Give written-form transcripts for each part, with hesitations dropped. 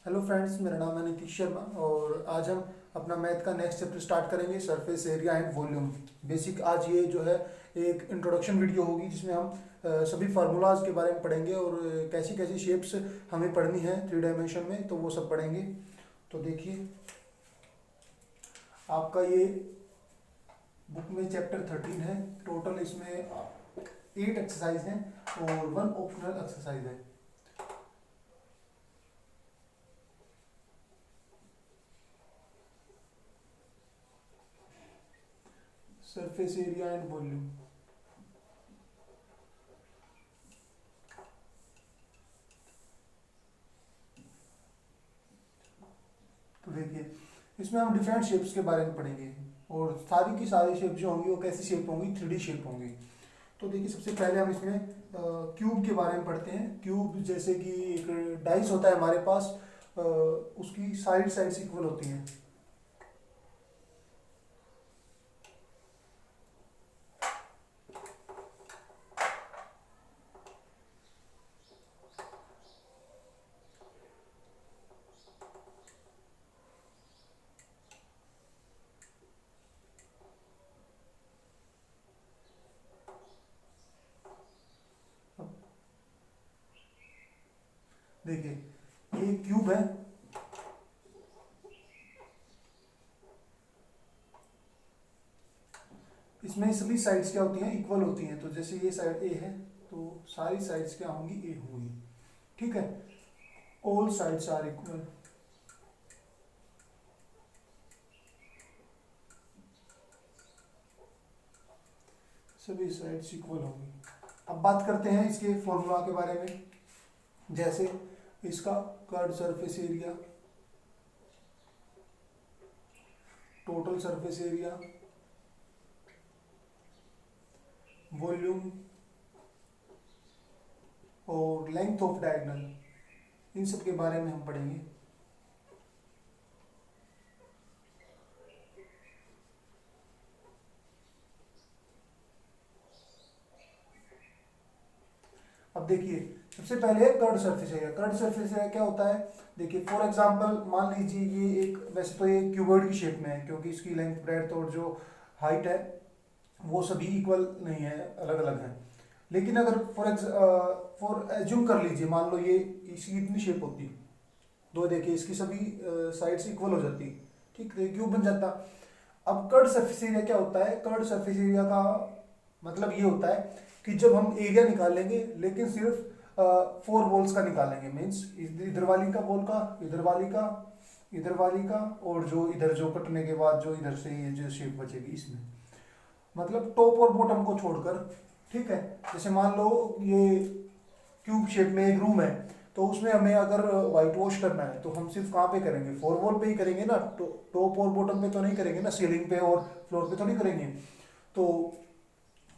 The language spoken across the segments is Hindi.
हेलो फ्रेंड्स, मेरा नाम है नीतीश शर्मा और आज हम अपना मैथ का नेक्स्ट चैप्टर स्टार्ट करेंगे, surface area and volume basic. आज ये जो है एक इंट्रोडक्शन वीडियो होगी जिसमें हम सभी फार्मूलाज के बारे में पढ़ेंगे और कैसी कैसी शेप्स हमें पढ़नी है 3 डायमेंशन में, तो वो सब पढ़ेंगे। तो देखिए, आपका ये बुक में चैप्टर 13 है। टोटल इसमें 8 एक्सरसाइज हैं और 1 ऑप्शनल एक्सरसाइज है। Surface area and volume. तो देखिए, इसमें हम डिफरेंट शेप्स के बारे में पढ़ेंगे और सारी की सारी शेप जो होंगी वो कैसी शेप होंगी, 3D शेप होंगी। तो देखिए, सबसे पहले हम इसमें क्यूब के बारे में पढ़ते हैं। क्यूब जैसे कि एक डाइस होता है हमारे पास, उसकी साइड्स इक्वल होती हैं। देखिए, ये क्यूब है। इसमें सभी साइड्स क्या होती हैं, इक्वल होती हैं। तो जैसे ये साइड ए है तो सारी साइड्स क्या होंगी, ए होंगी। ठीक है, ऑल साइड्स आर इक्वल। सभी साइड्स इक्वल होंगी। अब बात करते हैं इसके फॉर्मूला के बारे में। जैसे इसका curved surface area, total surface area, volume और लेंथ ऑफ डायगोनल, इन सब के बारे में हम पढ़ेंगे। अब देखिए, सबसे पहले curved surface area. Curved surface area क्या होता है, देखिए फॉर एग्जांपल मान लीजिए ये एक, वैसे तो ये क्यूबॉइड की शेप में है क्योंकि इसकी लेंथ ब्रेड्थ और जो हाइट है वो सभी इक्वल नहीं है, अलग अलग है। लेकिन अगर फॉर एज्यूम कर लीजिए, मान लो ये इसकी इतनी शेप होती, दो देखिए इसकी सभी साइड्स इक्वल हो जाती, ठीक है, क्यूब बन जाता। अब कर्ड सरफेस एरिया क्या होता है, कर्ड सरफेस एरिया का मतलब ये होता है कि जब हम एरिया निकालेंगे लेकिन सिर्फ 4 वॉल्स का निकालेंगे, मीन्स इधर वाली का वॉल का, इधर वाली का, इधर वाली का, और जो इधर जो कटने के बाद जो इधर से ये जो शेप बचेगी इसमें, मतलब टॉप और बॉटम को छोड़कर। ठीक है, जैसे मान लो ये क्यूब शेप में एक रूम है, तो उसमें हमें अगर व्हाइट वॉश करना है तो हम सिर्फ कहाँ पे करेंगे, 4 वॉल पे ही करेंगे ना, टॉप और बॉटम पे तो नहीं करेंगे ना, सीलिंग पे और फ्लोर पे तो नहीं करेंगे। तो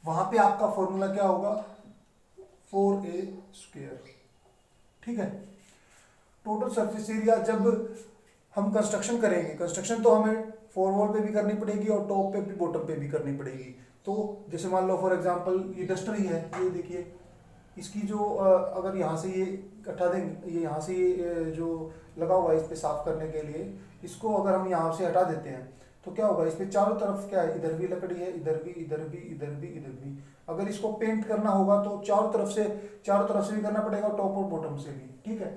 वहां पे आपका फॉर्मूला क्या होगा, 4a²। ठीक है, टोटल सरफेस एरिया जब हम कंस्ट्रक्शन करेंगे, कंस्ट्रक्शन तो हमें 4 वॉल पे भी करनी पड़ेगी और टॉप पे भी बॉटम पे भी करनी पड़ेगी। तो जैसे मान लो फॉर एग्जांपल ये डस्टर ही है, ये देखिए इसकी जो अगर यहाँ से ये हटा देंगे, ये यहाँ से ये जो लगा हुआ है इस पे साफ करने के लिए, इसको अगर हम यहाँ से हटा देते हैं तो क्या होगा, इस पे चारों तरफ क्या है, इधर भी लकड़ी है, इधर भी, इधर भी, इधर भी, इधर भी। अगर इसको पेंट करना होगा तो चारों तरफ से भी करना पड़ेगा, टॉप और बॉटम से भी। ठीक है,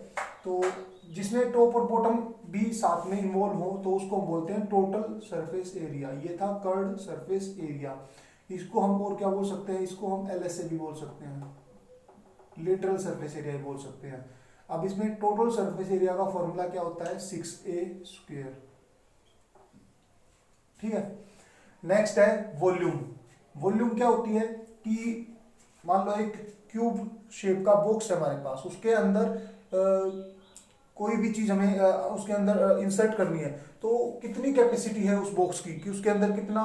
तो जिसमें टॉप और बॉटम भी साथ में इन्वॉल्व हो तो उसको हम बोलते हैं टोटल सरफेस एरिया। ये था कर्ड सरफेस एरिया। इसको हम और क्या बोल सकते हैं, इसको हम एल से भी बोल सकते हैं, लेटरल सरफेस एरिया बोल सकते हैं। अब इसमें टोटल सरफेस एरिया का फॉर्मूला क्या होता है, 6a²। ठीक है, नेक्स्ट है वॉल्यूम। वॉल्यूम क्या होती है कि मान लो एक क्यूब शेप का बॉक्स है हमारे पास, उसके अंदर कोई भी चीज हमें उसके अंदर इंसर्ट करनी है, तो कितनी कैपेसिटी है उस बॉक्स की, कि उसके अंदर कितना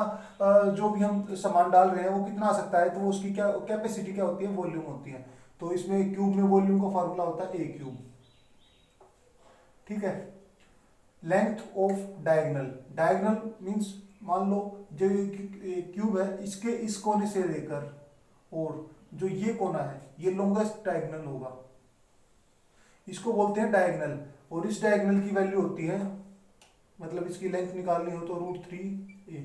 जो भी हम सामान डाल रहे हैं वो कितना आ सकता है, तो उसकी क्या कैपेसिटी क्या होती है, वॉल्यूम होती है। तो इसमें क्यूब में वॉल्यूम का फार्मूला होता है a³। ठीक है, length of diagonal. Diagonal means मान लो जो क्यूब है इसके इस कोने से लेकर और जो ये कोना है ये लॉन्गेस्ट डायगोनल होगा, इसको बोलते हैं डायगोनल। और इस डायगोनल की वैल्यू होती है, मतलब इसकी लेंथ निकालनी हो तो √3a,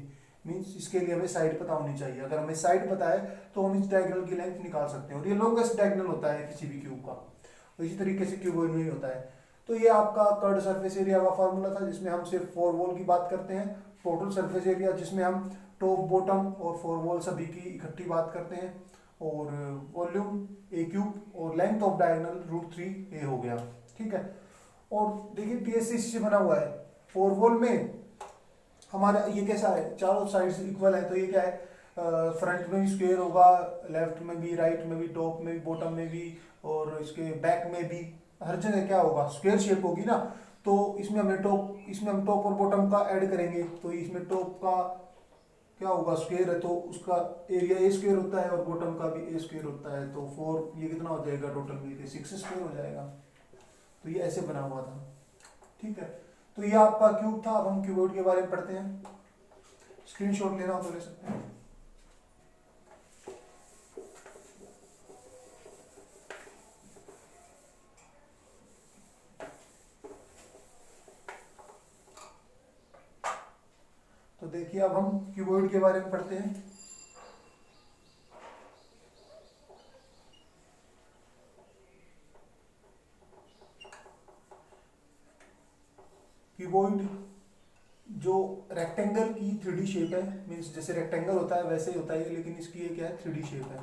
मीन्स इसके लिए हमें साइड पता होनी चाहिए। अगर हमें साइड पता है तो हम इस डायगोनल की लेंथ निकाल सकते हैं, और ये लॉन्गेस्ट डायगोनल होता है किसी भी क्यूब का। तो इसी तरीके से क्यूबॉइड में ही होता है। तो ये आपका कर्ड सरफेस एरिया का फॉर्मूला था, जिसमें हम सिर्फ 4 वॉल की बात करते हैं। टोटल सरफेस एरिया जिसमें हम टॉप बॉटम और 4 वॉल सभी की इकट्ठी बात करते हैं, और वॉल्यूम a क्यूब और लेंथ ऑफ डायगोनल √3a हो गया। ठीक है, और देखिए पीएससी से बना हुआ है। 4 वॉल में हमारा ये कैसा है, चारों साइड्स इक्वल है, तो ये क्या है, फ्रंट में भी स्क्वायर होगा, लेफ्ट में भी, राइट में भी, टॉप में भी, बॉटम में भी, और इसके बैक में भी, हर जगह क्या होगा, स्क्वायर शेप होगी ना। तो इसमें हम टॉप और बॉटम का ऐड करेंगे, तो इसमें टॉप का क्या होगा, स्क्वायर है, तो उसका एरिया ए स्क्वायर होता है, और बॉटम का भी ए स्क्वायर होता है। तो 4 ये कितना हो जाएगा, टोटल मिलके 6 स्क्वायर हो जाएगा। तो ये ऐसे बना हुआ था। ठीक है, तो ये आपका क्यूब था। अब हम क्यूबॉइड के बारे में पढ़ते हैं। स्क्रीनशॉट लेना हो तो ले सकते हैं। तो देखिए अब हम क्यूबॉइड के बारे में पढ़ते हैं। क्यूबॉइड जो रेक्टेंगल की 3D शेप है, मीन्स जैसे रेक्टेंगल होता है वैसे ही होता है, लेकिन इसकी ये क्या है, 3D शेप है।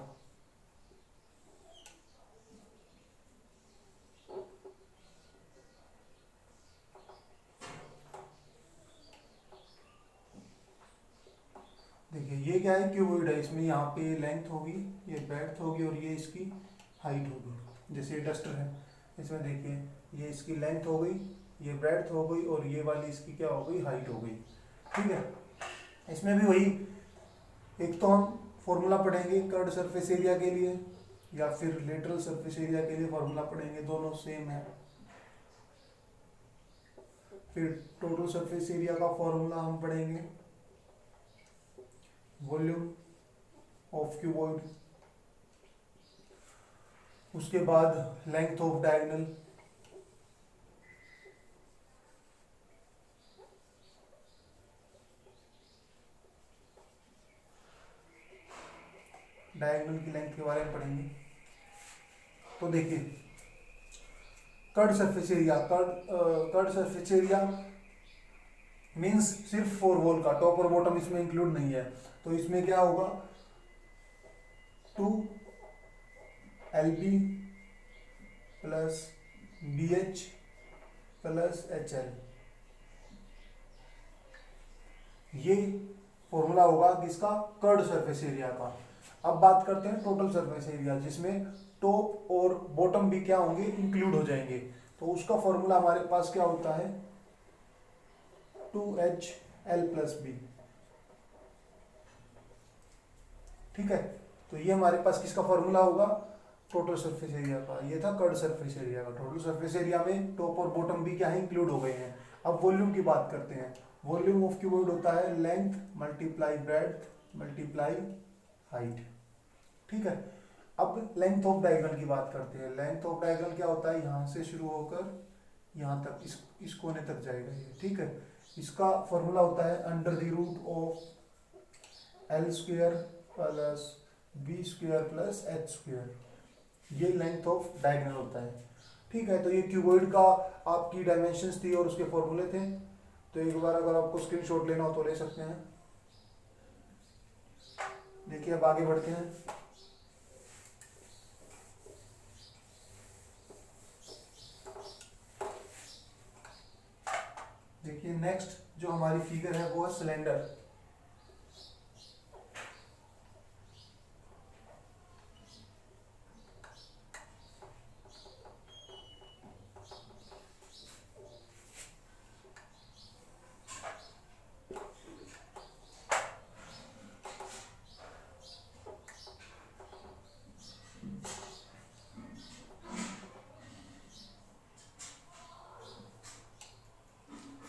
देखिए ये क्या है, क्यूबॉइड है। इसमें यहाँ पे लेंथ होगी, ये ब्रेड्थ होगी, और ये इसकी हाइट होगी। जैसे ये डस्टर है, इसमें देखिए ये इसकी लेंथ हो गई, ये ब्रेड्थ हो गई, और ये वाली इसकी क्या हो गई, हाइट हो गई। ठीक है, इसमें भी वही, एक तो हम फॉर्मूला पढ़ेंगे कर्ड सरफेस एरिया के लिए, या फिर लेटरल सरफेस एरिया के लिए फॉर्मूला पढ़ेंगे, दोनों सेम है। फिर टोटल सरफेस एरिया का फॉर्मूला हम पढ़ेंगे, वॉल्यूम ऑफ क्यूबॉइड, उसके बाद लेंथ ऑफ डायगोनल, डायगोनल की लेंथ के बारे में पढ़ेंगे। तो देखिए curved surface area, curved surface area means सिर्फ 4 वॉल का, टॉप और बॉटम इसमें इंक्लूड नहीं है। तो इसमें क्या होगा, 2LB plus BH plus HL, ये फॉर्मूला होगा किसका, कर्ड सरफेस एरिया का। अब बात करते हैं टोटल सरफेस एरिया, जिसमें टॉप और बॉटम भी क्या होंगे, इंक्लूड हो जाएंगे। तो उसका फॉर्मूला हमारे पास क्या होता है, 2HL प्लस B। ठीक है, तो ये हमारे पास किसका फॉर्मूला होगा, टोटल सरफेस एरिया का। ये था कर्ड सरफेस एरिया का। टोटल सरफेस एरिया में टॉप और बॉटम भी क्या है, इंक्लूड हो गए हैं। अब वॉल्यूम की बात करते हैं। वॉल्यूम ऑफ क्यूबॉइड होता है length multiply breadth multiply height. ठीक है, अब लेंथ ऑफ डायगोनल की बात करते हैं। लेंथ ऑफ डायगोनल क्या होता है, यहाँ से शुरू होकर यहाँ तक, इस कोने तक जाएगा ये। ठीक है, इसका फॉर्मूला होता है √L² plus B² plus H²। ये लेंथ ऑफ डायगोनल होता है। ठीक है, तो ये क्यूबॉइड का आपकी डायमेंशंस थी और उसके फॉर्मूले थे। तो एक बार अगर आपको स्क्रीनशॉट लेना हो तो ले सकते हैं। देखिए अब आगे बढ़ते हैं। देखिए नेक्स्ट जो हमारी फिगर है वो है सिलेंडर।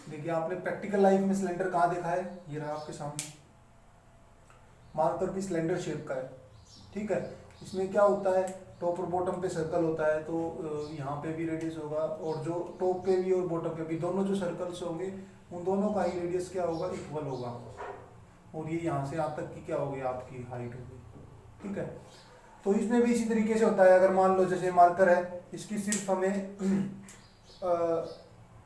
देखिए आपने प्रैक्टिकल लाइफ में सिलेंडर कहाँ देखा है, ये रहा आपके सामने। मार्कर भी सिलेंडर शेप का है। ठीक है, इसमें क्या होता है, टॉप और बॉटम पे सर्कल होता है, तो यहाँ पे भी रेडियस होगा, और जो टॉप पे भी और बॉटम पे भी दोनों जो सर्कल्स होंगे उन दोनों का ही रेडियस क्या होगा, इक्वल होगा, और ये यहाँ से यहाँ तक की क्या होगी, आपकी हाइट होगी। ठीक है, तो इसमें भी इसी तरीके से होता है। अगर मान लो जैसे मार्कर है, इसकी सिर्फ हमें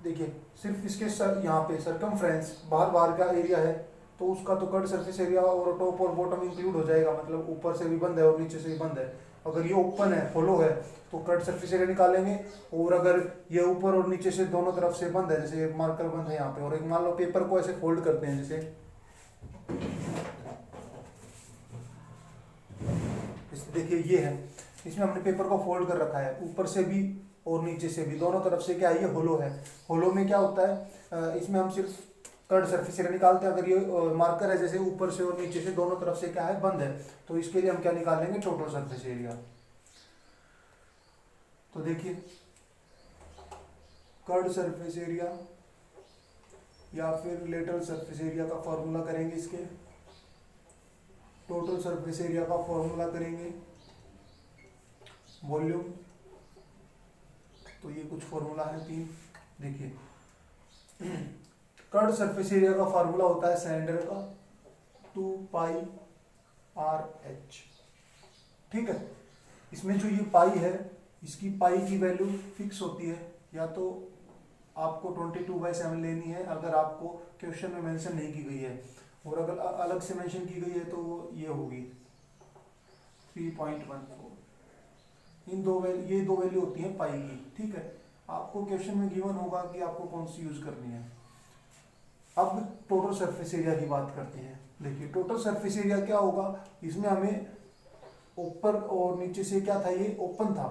देखिए सिर्फ इसके यहाँ पे सरकमफ्रेंस बाहर बाहर का एरिया है, तो उसका तो कट सरफेस एरिया और टॉप और बॉटम इंक्लूड हो जाएगा, मतलब ऊपर से भी बंद है और नीचे से भी बंद है। अगर ये ओपन है, होलो है, तो कट सरफेस एरिया निकालेंगे, और अगर ये ऊपर और नीचे से दोनों तरफ से बंद है, जैसे एक मार्कर बंद है यहाँ पे, और एक मान लो पेपर को ऐसे फोल्ड करते हैं, जैसे देखिए ये है, इसमें हमने पेपर को फोल्ड कर रखा है, ऊपर से भी और नीचे से भी दोनों तरफ से क्या है, ये होलो है। होलो में क्या होता है, इसमें हम सिर्फ कर्ड सरफेस एरिया निकालते हैं। अगर ये मार्कर है, जैसे ऊपर से और नीचे से दोनों तरफ से क्या है, बंद है, तो इसके लिए हम क्या निकालेंगे, टोटल सरफेस एरिया। तो देखिए कर्ड सरफेस एरिया या फिर लेटरल सरफेस एरिया का फॉर्मूला करेंगे, इसके टोटल सरफेस एरिया का फॉर्मूला करेंगे वॉल्यूम। तो ये कुछ फॉर्मूला है 3। देखिए कर्ड सरफेस एरिया का फॉर्मूला होता है सिलेंडर का 2 पाई आर एच। ठीक है, इसमें जो ये पाई है, इसकी पाई की वैल्यू फिक्स होती है, या तो आपको 22/7 लेनी है अगर आपको क्वेश्चन में मेंशन नहीं की गई है, और अगर अलग से मेंशन की गई है तो ये होगी 3.14। ये दो वैल्यू होती है पाई की। ठीक है, आपको क्वेश्चन में गिवन होगा कि आपको कौन सी यूज करनी है। अब टोटल सरफेस एरिया की बात करते हैं। देखिए टोटल सरफेस एरिया क्या होगा, इसमें हमें ऊपर और नीचे से क्या था, ये ओपन था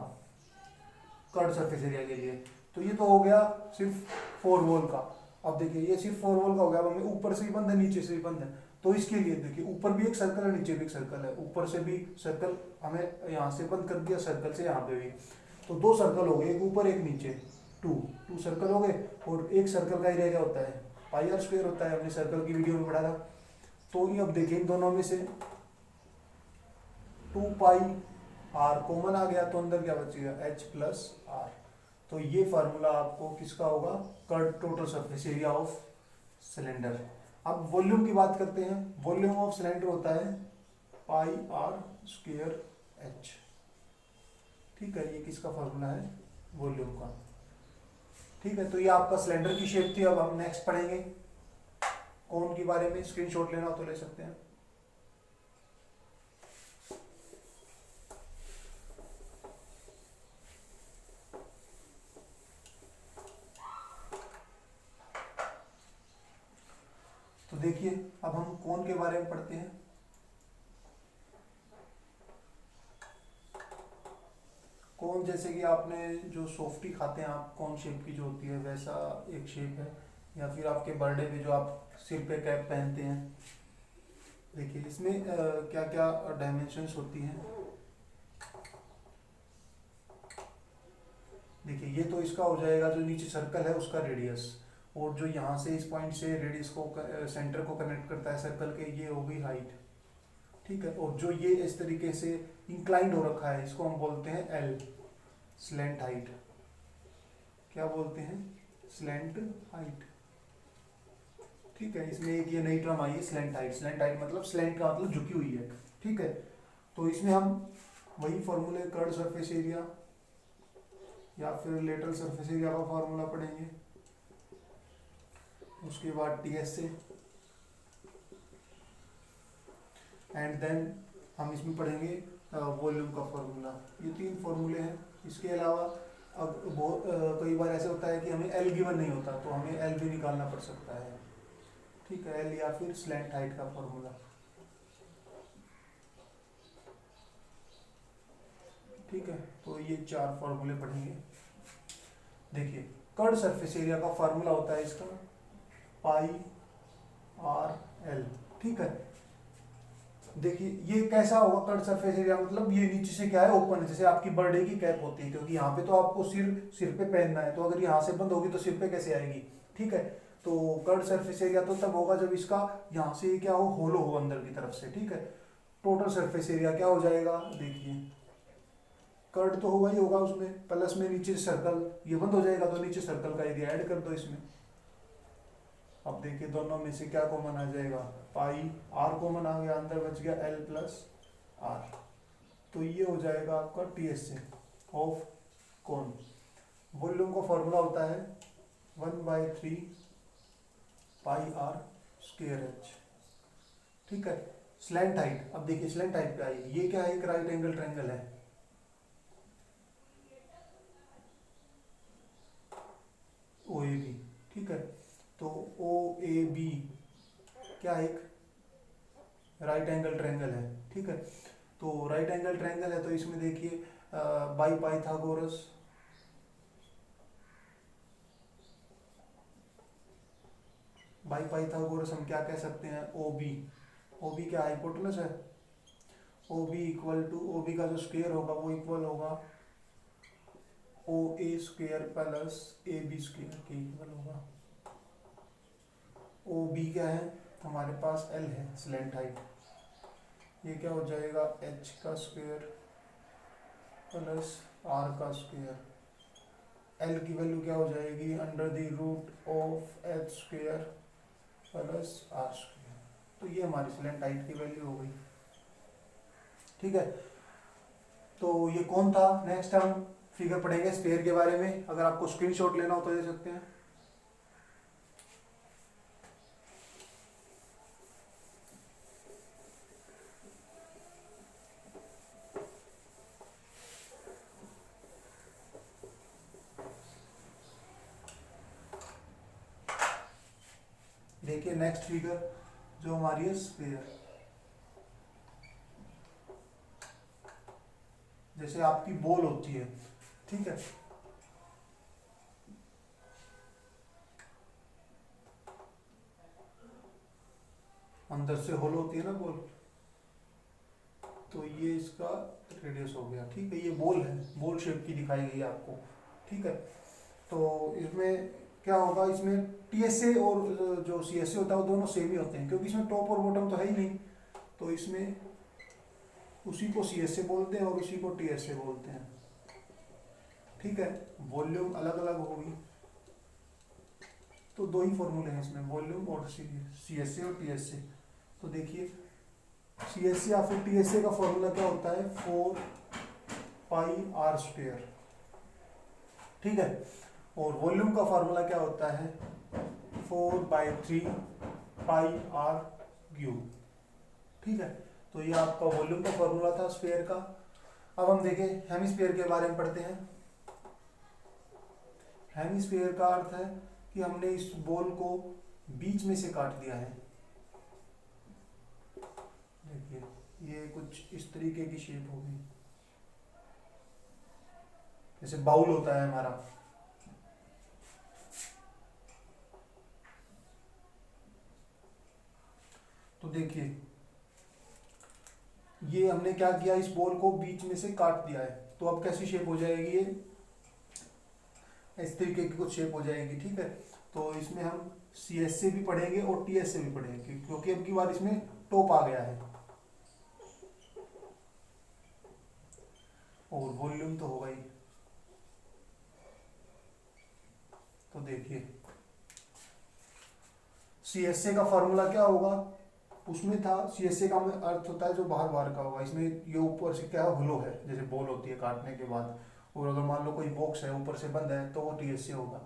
कर्ड सरफेस एरिया के लिए, तो ये तो हो गया सिर्फ 4 वॉल का। अब देखिए ये सिर्फ 4 वॉल का हो गया, अब हमें ऊपर से भी बंद है, नीचे से भी बंद है, तो इसके लिए देखिए ऊपर भी एक सर्कल है, नीचे भी एक सर्कल है, ऊपर से भी सर्कल हमें यहाँ से बंद कर दिया, सर्कल से यहाँ पे भी, तो 2 सर्कल हो गए, एक ऊपर एक नीचे, 2 सर्कल हो गए। और एक सर्कल का एरिया क्या होता है, पाई आर स्क्वायर होता है, हमने सर्कल की वीडियो में पढ़ा था। तो ये अब देखिए इन दोनों में से 2 पाई आर कॉमन आ गया, तो अंदर क्या बचेगा, एच प्लस आर। तो ये फार्मूला आपको किसका होगा, curved total surface area of cylinder. अब वॉल्यूम की बात करते हैं। वॉल्यूम ऑफ सिलेंडर होता है पाई आर स्क्वायर एच। ठीक है, ये किसका फार्मूला है, वॉल्यूम का। ठीक है, तो ये आपका सिलेंडर की शेप थी। अब हम नेक्स्ट पढ़ेंगे कोन के बारे में। स्क्रीनशॉट लेना हो तो ले सकते हैं। तो देखिए अब हम कोन के बारे में पढ़ते हैं। कोन जैसे कि आपने जो सॉफ्टी खाते हैं आप, कोन शेप की जो होती है वैसा एक शेप है, या फिर आपके बर्थडे पे जो आप सिर पे कैप पहनते हैं। देखिए इसमें क्या क्या डायमेंशंस होती हैं। देखिए ये तो इसका हो जाएगा, जो नीचे सर्कल है उसका रेडियस, और जो यहाँ से इस पॉइंट से रेडियस को सेंटर को कनेक्ट करता है सर्कल के, ये हो गई हाइट। ठीक है, और जो ये इस तरीके से इंक्लाइंड हो रखा है, इसको हम बोलते हैं एल, स्लैंट हाइट। क्या बोलते हैं, स्लैंट हाइट। ठीक है, इसमें एक ये नई टर्म आई है स्लैंट हाइट। स्लैंट हाइट मतलब स्लैंट का मतलब झुकी हुई है। ठीक है, तो इसमें हम वही फॉर्मूले कर्ड सरफेस एरिया या फिर लेटरल सरफेस एरिया का फॉर्मूला पढ़ेंगे, उसके बाद टीएस से, एंड देन हम इसमें पढ़ेंगे वॉल्यूम का फॉर्मूला। ये 3 फॉर्मूले हैं। इसके अलावा अब कई बार ऐसे होता है कि हमें एल गिवन नहीं होता, तो हमें एल भी निकालना पड़ सकता है। ठीक है, एल या फिर स्लैंट हाइट का फॉर्मूला। ठीक है, तो ये 4 फॉर्मूले पढ़ेंगे। देखिए कर्ड सरफेस एरिया का फॉर्मूला होता है इसका पाई आर एल। ठीक है, देखिए ये कैसा होगा कर्ड सरफेस एरिया, मतलब ये नीचे से क्या है, ओपन है, जैसे आपकी बर्थडे की कैप होती है, क्योंकि यहाँ पे तो आपको सिर पे पहनना है, तो अगर यहाँ से बंद होगी तो सिर पे कैसे आएगी। ठीक है, तो कर्ड सरफेस एरिया तो तब होगा जब इसका यहाँ से क्या हो, होलो हो अंदर की तरफ से। ठीक है, टोटल सरफेस एरिया क्या हो जाएगा, देखिए कर्ड तो होगा ही होगा उसमें, प्लस में नीचे सर्कल, ये बंद हो जाएगा तो नीचे सर्कल का एरिया ऐड कर दो इसमें। अब देखिए दोनों में से क्या कॉमन आ जाएगा, पाई आर कॉमन आ गया, अंदर बच गया एल प्लस आर, तो ये हो जाएगा आपका T S A of cone. Volume का फॉर्मूला होता है 1/3 पाई आर स्क्वायर एच, ठीक है। स्लैंट हाइट, अब देखिए स्लैंट हाइट क्या है, ये क्या है, एक राइट एंगल ट्रायंगल है, ओ ए बी, ठीक है। तो ओ ए बी क्या है, एक राइट एंगल ट्रायंगल है, ठीक है। तो राइट एंगल ट्रायंगल है तो इसमें देखिए बाई पाइथागोरस हम क्या कह सकते हैं, ओ बी, ओ बी क्या हाइपोटेनस है, O B equal to, O B का जो स्क्वायर होगा वो इक्वल होगा O A square plus A B square के इक्वल होगा। ओ बी क्या है हमारे पास, एल है स्लैंट हाइट, ये क्या हो जाएगा एच का स्क्वायर प्लस आर का स्क्वायर, एल की वैल्यू क्या हो जाएगी under the root of H square plus R square, तो ये हमारी स्लैंट हाइट की वैल्यू हो गई, ठीक है। तो ये कौन था, नेक्स्ट हम फिगर पढ़ेंगे स्फीयर के बारे में, अगर आपको स्क्रीनशॉट लेना हो तो ले सकते हैं। देखिए नेक्स्ट फिगर जो हमारी है स्फीयर, जैसे आपकी बॉल होती है, ठीक है, अंदर से होल होती है ना बॉल, तो ये इसका रेडियस हो गया, ठीक है। ये बॉल है, बॉल शेप की दिखाई गई है आपको, ठीक है। तो इसमें क्या होगा, इसमें टीएसए और जो सीएसए होता है वो दोनों सेम ही होते हैं, क्योंकि इसमें टॉप और बॉटम तो है ही नहीं, तो इसमें उसी को सीएसए बोलते हैं और उसी को टीएसए बोलते हैं, ठीक है। वॉल्यूम अलग अलग होगी, तो दो ही फॉर्मूले हैं इसमें, वॉल्यूम और सीएसए और टीएसए। तो देखिए सीएसए या फिर टीएसए का फॉर्मूला क्या होता है, 4 पाई आर स्क्वायर, ठीक है। और वॉल्यूम का फॉर्मूला क्या होता है, 4/3 पाई आर क्यूब, ठीक है। तो ये आपका वॉल्यूम का फॉर्मूला था स्फीयर का। अब हम देखें हेमिस्फीयर के बारे में पढ़ते हैं। हेमिस्फीयर का अर्थ है कि हमने इस बॉल को बीच में से काट दिया है, देखिए ये कुछ इस तरीके की शेप होगी, जैसे बाउल होता है हमारा, तो देखिए ये हमने क्या किया, इस बॉल को बीच में से काट दिया है, तो अब कैसी शेप हो जाएगी, ये इस तरीके की कुछ शेप हो जाएगी, ठीक है। तो इसमें हम सीएस से भी पढ़ेंगे और टीएस से भी पढ़ेंगे, क्योंकि अब की बार इसमें टॉप आ गया है, और वॉल्यूम तो होगा ही। तो देखिए सीएसए का फॉर्मूला क्या होगा, उसमें था सीएसए का अर्थ होता है जो बाहर बाहर का होगा, इसमें ये ऊपर से क्या होलो है, जैसे बॉल होती है काटने के बाद, और अगर मान लो कोई बॉक्स है ऊपर से बंद है तो वो टीएसए होगा।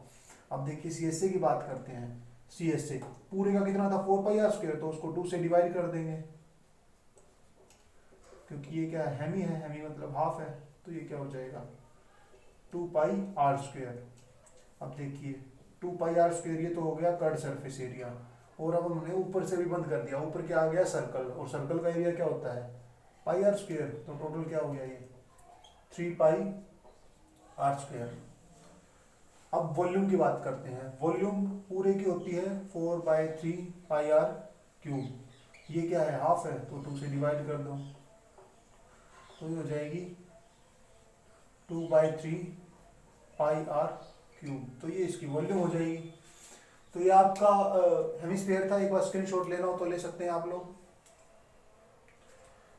अब देखिए सीएसए की बात करते हैं, सीएसए पूरे का कितना था 4 पाई आर स्क्वायर, तो उसको 2 से डिवाइड कर देंगे, क्योंकि ये क्या है, हेमी है, हेमी मतलब हाफ है, तो ये क्या हो जाएगा 2 पाई आर स्क्वायर। अब देखिए 2 पाई आर स्क्वायर ये तो हो गया कर्ड सरफेस एरिया, और अब हमने ऊपर से भी बंद कर दिया, ऊपर क्या आ गया सर्कल, और सर्कल का एरिया क्या होता है पाई आर स्क्वायर, तो टोटल क्या हो गया ये 3 पाई आर स्क्वायर। अब वॉल्यूम की बात करते हैं, वॉल्यूम पूरे की होती है 4/3 पाई आर क्यूब, ये क्या है हाफ है, तो 2 से डिवाइड कर दो, तो ये हो जाएगी 2/3 पाई आर क्यूब, तो ये इसकी वॉल्यूम हो जाएगी। तो ये आपका हेमिस्फीयर था, एक बार स्क्रीनशॉट लेना हो तो ले सकते हैं आप लोग।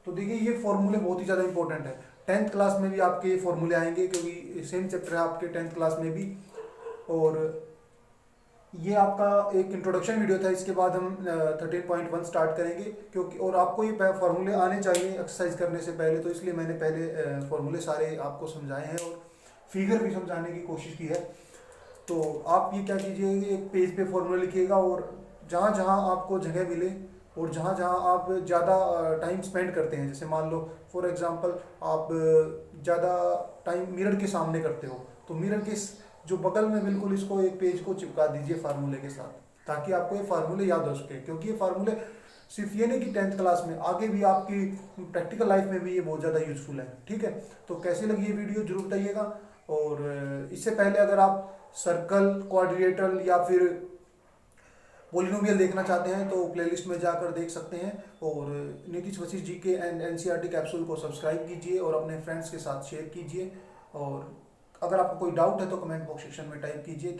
तो देखिए ये फॉर्मूले बहुत ही ज्यादा इंपॉर्टेंट है, 10th क्लास में भी आपके फॉर्मूले आएंगे, क्योंकि सेम चैप्टर है आपके 10th क्लास में भी। और ये आपका एक इंट्रोडक्शन वीडियो था, इसके बाद हम 13.1 स्टार्ट करेंगे, क्योंकि और आपको ये फार्मूले आने चाहिए एक्सरसाइज करने से पहले, तो इसलिए मैंने पहले फार्मूले सारे आपको समझाए हैं और फिगर भी समझाने की कोशिश की है। तो आप ये क्या कीजिए, एक पेज पे फार्मूला लिखिएगा और जहाँ जहाँ आपको जगह मिले और जहाँ जहाँ आप ज़्यादा टाइम स्पेंड करते हैं, जैसे मान लो फॉर एग्जांपल आप ज़्यादा टाइम मिरर के सामने करते हो, तो मिरर के जो बगल में बिल्कुल इसको एक पेज को चिपका दीजिए फार्मूले के साथ, ताकि आपको ये फार्मूले याद हो सके। क्योंकि ये फार्मूले सिर्फ ये नहीं कि 10th क्लास में, आगे भी आपकी प्रैक्टिकल लाइफ में भी ये बहुत ज़्यादा यूजफुल है। ठीक है, तो कैसी लगी ये वीडियो जरूर बताइएगा। और इससे पहले अगर आप सर्कल, क्वाड्रिलेटरल या फिर पोलिनोमियल देखना चाहते हैं तो प्लेलिस्ट में जाकर देख सकते हैं। और Nitish Vashishtha GK and NCERT capsule को सब्सक्राइब कीजिए और अपने फ्रेंड्स के साथ शेयर कीजिए। और अगर आपको कोई डाउट है तो कमेंट बॉक्स सेक्शन में टाइप कीजिए।